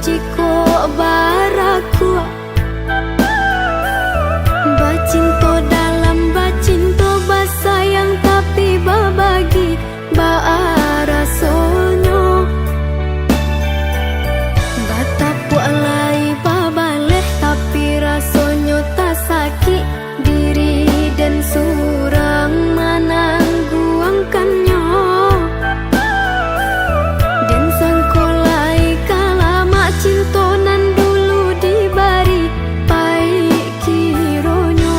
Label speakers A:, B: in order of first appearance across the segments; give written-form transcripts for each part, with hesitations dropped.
A: jiko baraku bacinto dalam bacinto basayang tapi babagi baarasonyo batapu alai babaleh tapi rasonyo tak sakit diri dan surang menangguangkannya dan sangkolai kalama cintonan dulu dibari pai kironyo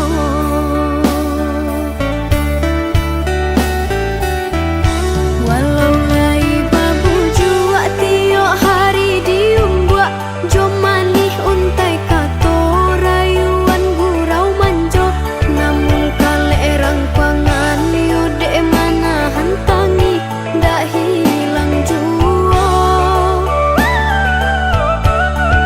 A: walau lai babu jua tiok hari diumbuak jomani untai kato rayuan gurau manjo namun kale erang pangan yode mana hantangi dak hilang jua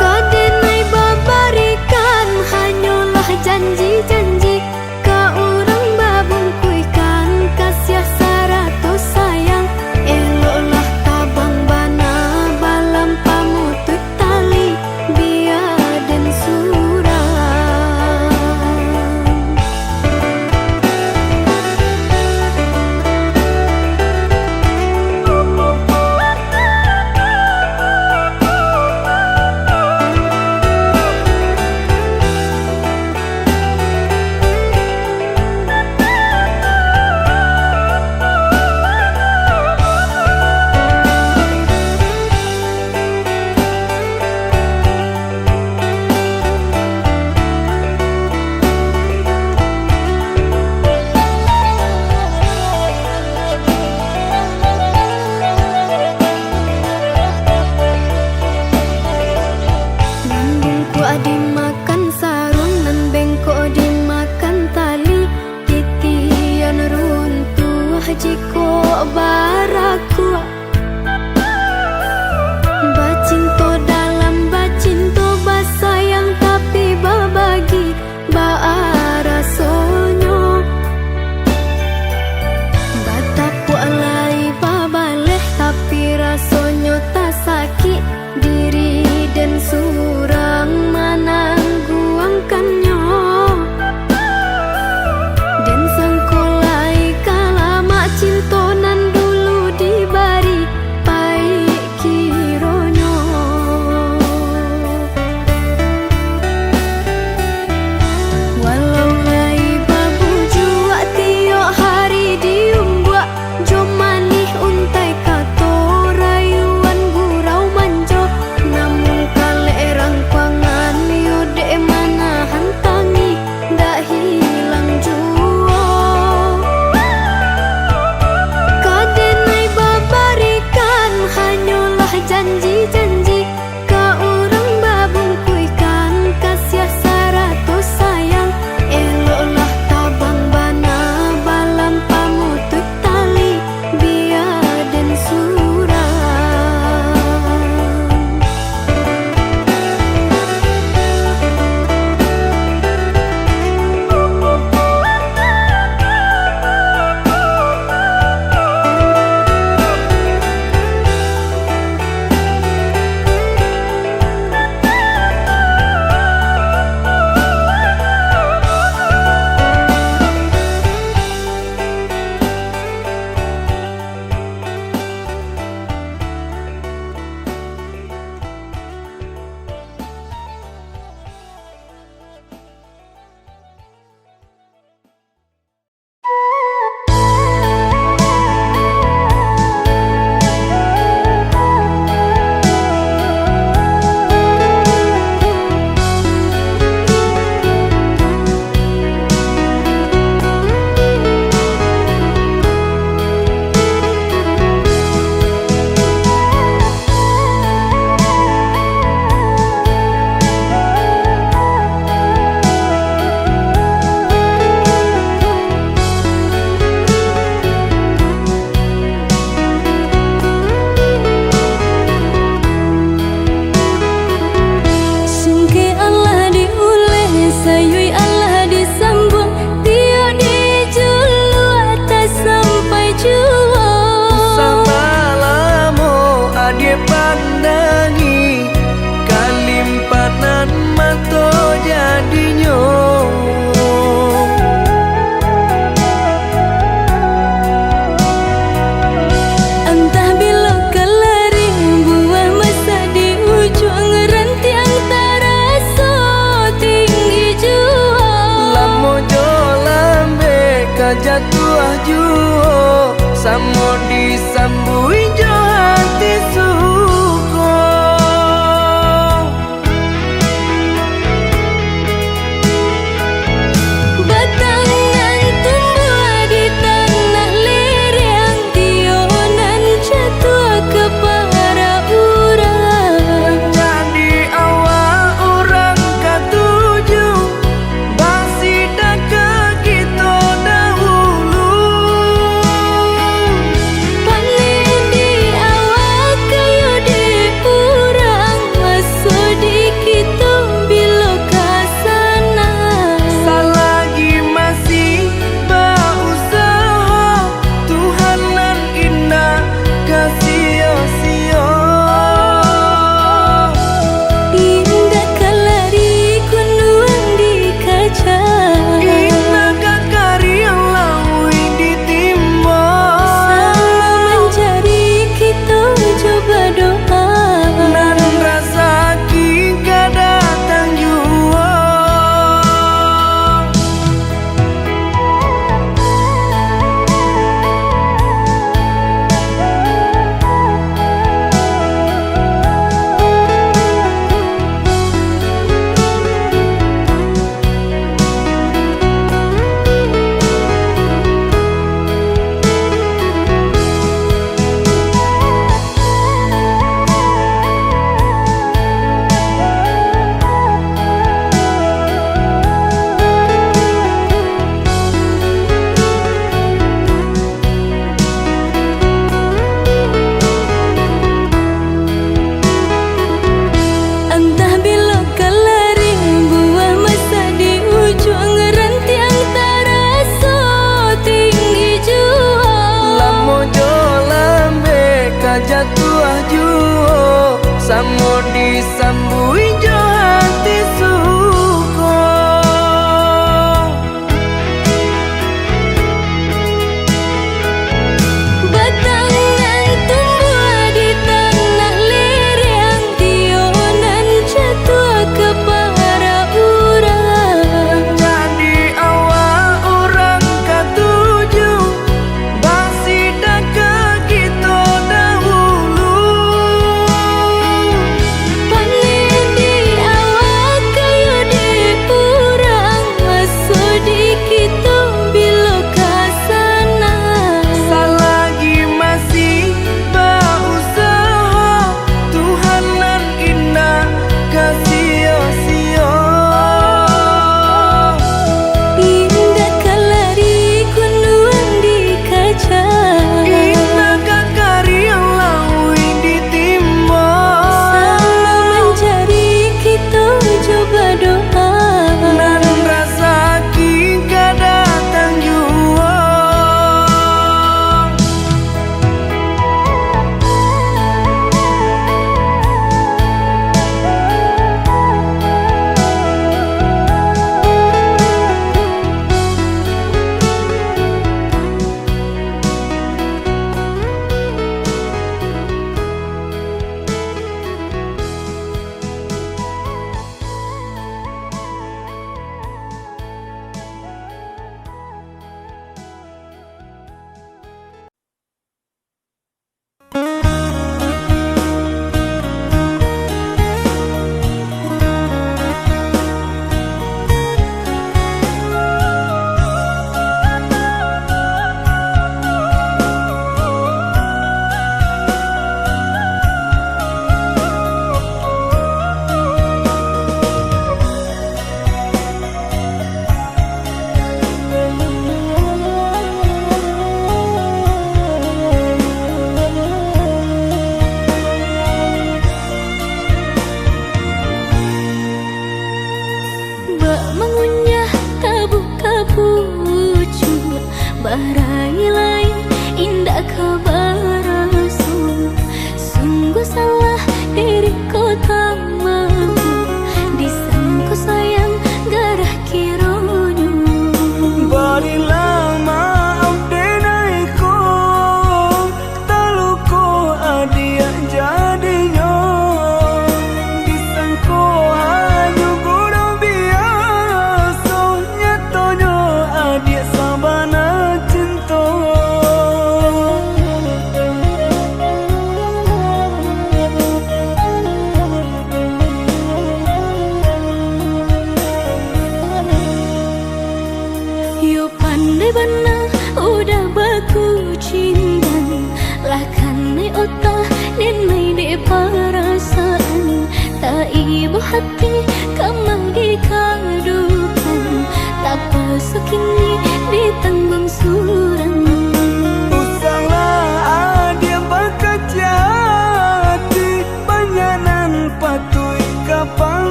A: kadenai babarikan hanyalah janji-janji ka urang babung kuikan kasih saratus sayang eloklah tabang bana balam pamutut tali biar dan surang Bengko dimakan sarung nan bengko dimakan tali titian runtuh jiko baraku bacinto dalam bacinto basayang tapi babagi baarasonyo batapu alai babaleh tapi rasonyo tak sakit diri dan surang menangguangkannya dan sangkolai kalama cintonan dulu dibari pai kironyo walau lai babu jua tiok hari diumbuak jomani untai kato rayuan gurau manjo namun kale erang pangan yode mana hantangi dak hilang jua kadenai babarikan hanyalah janji-janji ka urang babung kuikan kasih saratus sayang eloklah tabang bana balam pamutut tali biar dan surang
B: jadinya.
A: Entah bila kelaring buah masa di ujung rantiang terasa tinggi jua.
B: Lamo jo lambe kajatuh juo, samo disambui jo hati suko.
A: Batangan tumbuh di tanah lereng, tionan jatuh ke para urang.
B: Jadi awal orang katuju, basi dak kita dahulu.
A: Panen di awal kayu di urang, masuk di kita bila kasana.
B: Selagi masih berusaha, Tuhanan indah kasih-sia.
A: Indah kelari kunuang di kaca,
B: Indah kakari lawi ditimba.
A: sama mencari kita coba doa.
B: Nan rasa ki datang jua.
A: Entah bila kelaring buah masa di ujung rantiang terasa tinggi jua.
B: Lamo jo lambe kajatuh juo, samo disambui jo hati suko.
A: Batangan tumbuh di tanah lereng, tionan jatuh ke para urang.
B: Jadi awal orang katuju, basi dak kita dahulu.
A: Panen di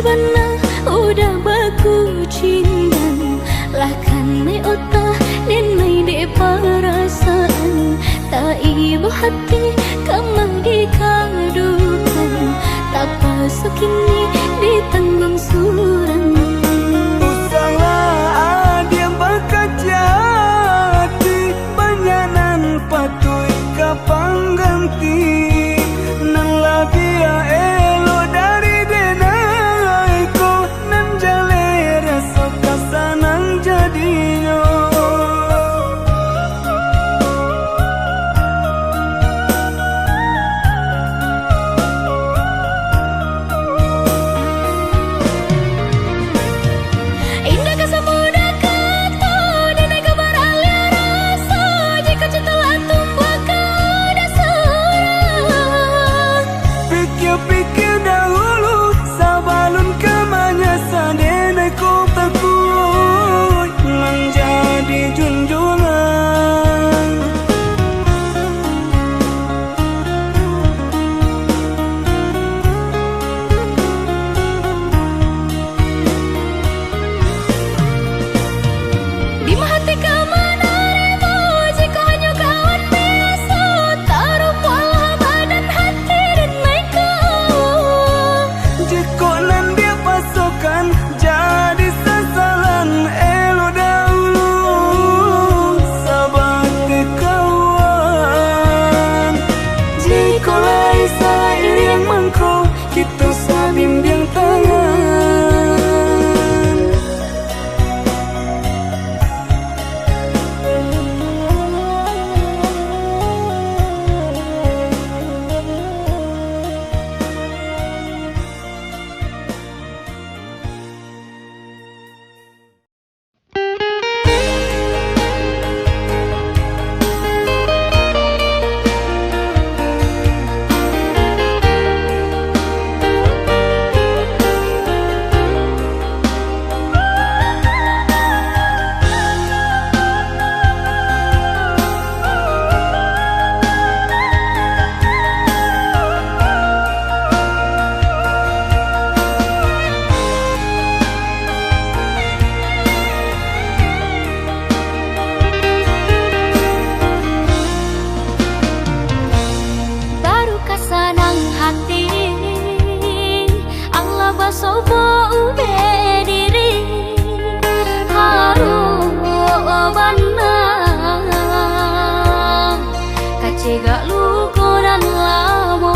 A: bana udah baku cinta lah kan mai otak dan mai de perasaan tak ibu hati kamu dikadukan tak pasuk ini ditanggung surang
B: usaha dia bakaja hati banyanan patuh kapang ganti nang labia elo dari denai ko nan jale rasa kasanang jadinya
A: indah kesemudah kata dan kabar alia rasa jika cinta lah tumbuh kada surang
B: pikir-pikir dahulu sabalun kemanya sadenai ko takut menjadi junjungan
A: di hati kemana remo jika hanya kawan biasa taruh pola badan hati dan mereka
B: jika nan dia pasokan jadi sasaran elo dahulu sahabat kawan jika lai salah yang mangko kita sabimbing tangan
A: baru kasanang hati Allah basobo ube diri haru bana kacega luko dan lamo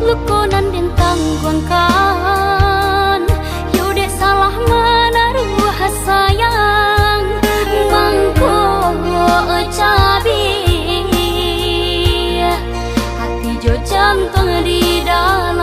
A: luko nan dintang kuangkan yude salah menaruh sayang mangko cabi hati jo jantung di dalam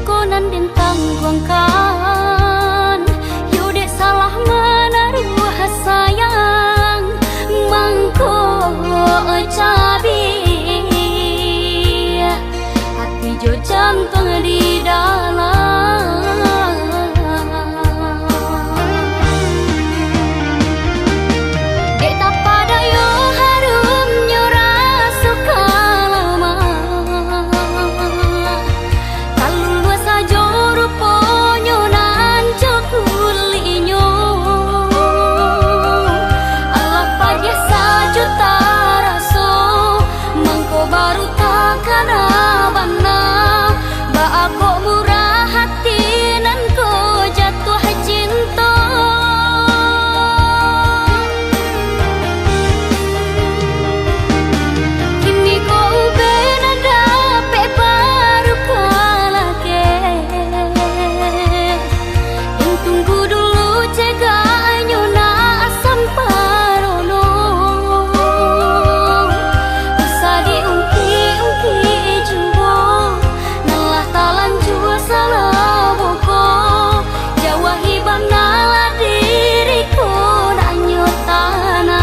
A: konan din tangguangkan. Yo dek salah menaruh sayang mangko cabi hati jo jantung di dalam. Dek tak pada yo harum yo rasa kalama kalulu sajo ruponyo nan kulinyo alapa dia sajo taraso mangko baru takkan abana ba aku murah hati nan ko jatuh cinta. Kini ko ube nada pe baru kalake yang tunggu dulu cegahnya na asam parono usah diungki-ungki jumbo nalah talan jua salah boko jawa hibam nalah diriku nak nyotana.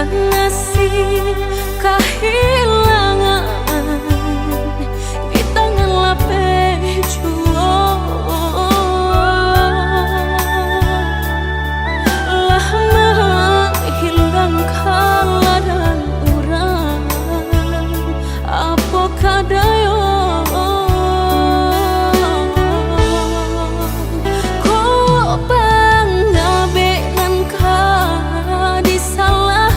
A: Nasib kehilangan di tangan lape jua lah menghilangkan ladan urang apa kadayo kok pengabean ka disalahkan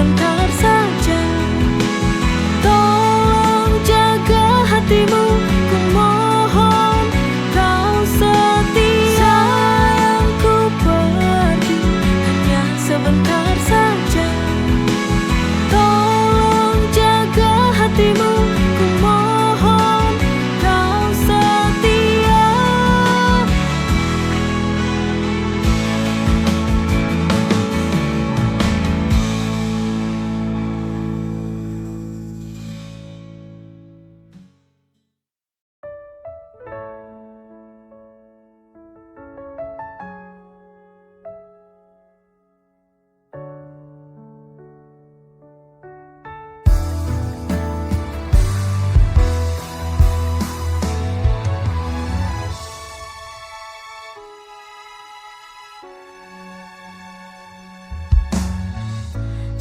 A: sebentar saja. Tolong jaga hatimu, ku mohon kau setia. Sayangku pergi hanya sebentar saja. Tolong jaga hatimu, ku mohon kau setia.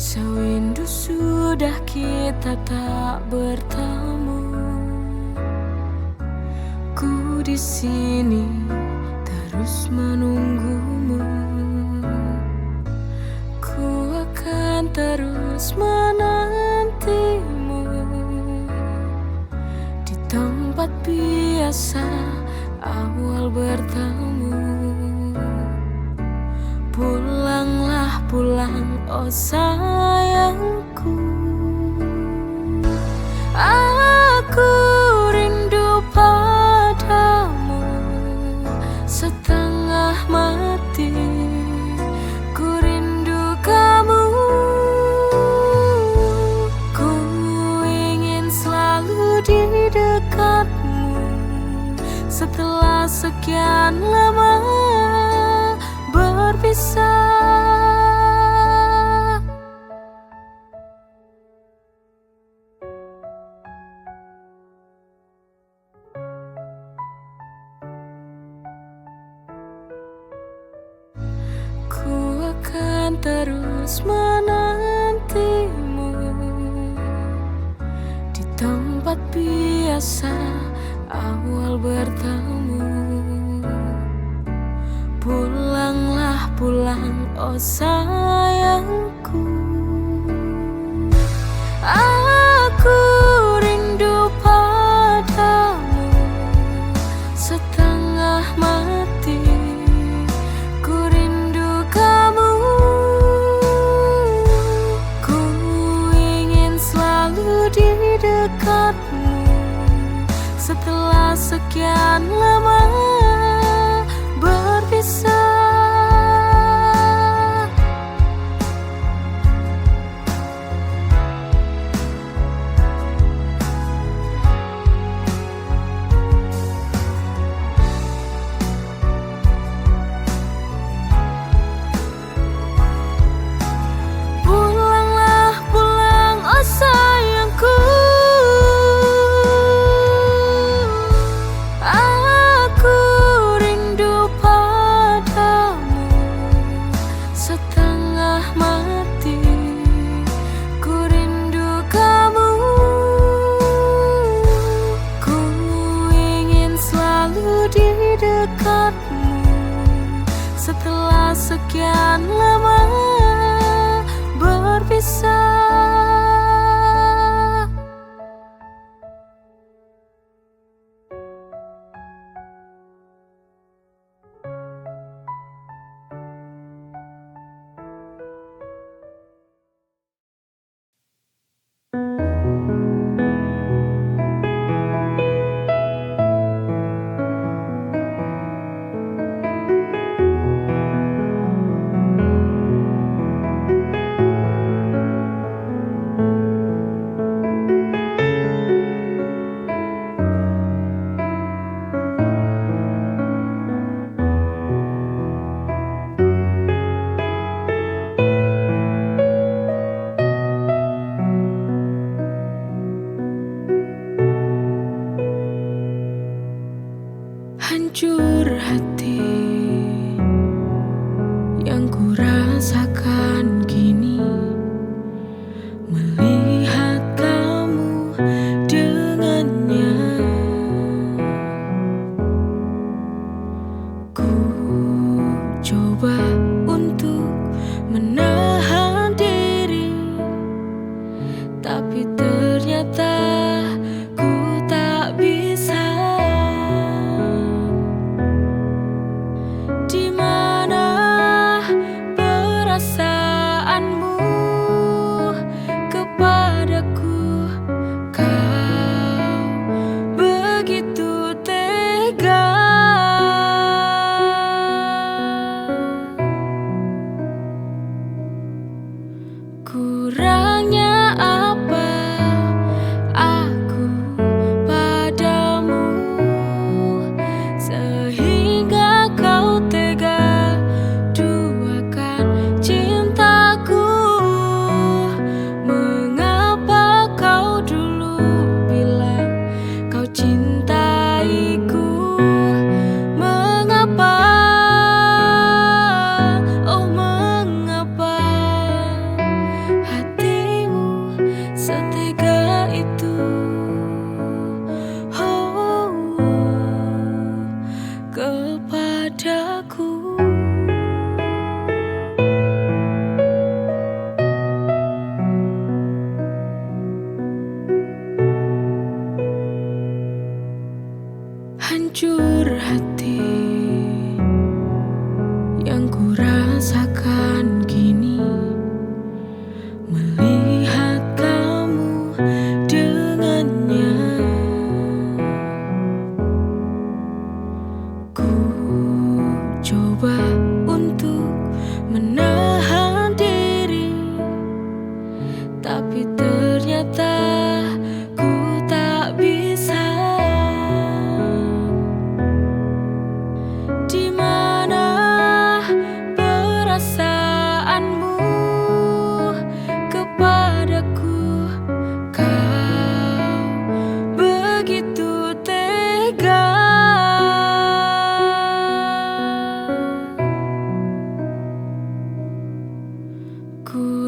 A: Sewindu sudah kita tak bertemu. Ku di sini terus menunggumu. Ku akan terus menantimu di tempat biasa awal bertemu. Pulanglah pulang, oh sayangku. Aku rindu padamu setengah mati. Ku rindu kamu. Ku ingin selalu di dekatmu setelah sekian lama berpisah. Ku akan terus menantimu di tempat biasa awal bertemu. Pulanglah pulang, oh sayangku. Aku rindu padamu setengah mati. Ku rindu kamu. Ku ingin selalu di dekatmu setelah sekian lama berpisah. Pulanglah pulang, oh sayangku. Aku rindu padamu setengah mati. Ku rindu kamu. Ku ingin selalu di dekatmu setelah sekian lama berpisah. Kurangnya apa aku padamu, sehingga kau tega duakan cintaku. Mengapa kau dulu bilang kau cintaiku? Mengapa, oh mengapa hatimu setega itu, oh, kepadaku? Hancur hati yang ku rasakan kini, melihat kamu dengannya. Ku coba untuk menahan diri, tapi ternyata ku tak bisa. Di mana perasaanmu kepadaku? Kau begitu tega. Ku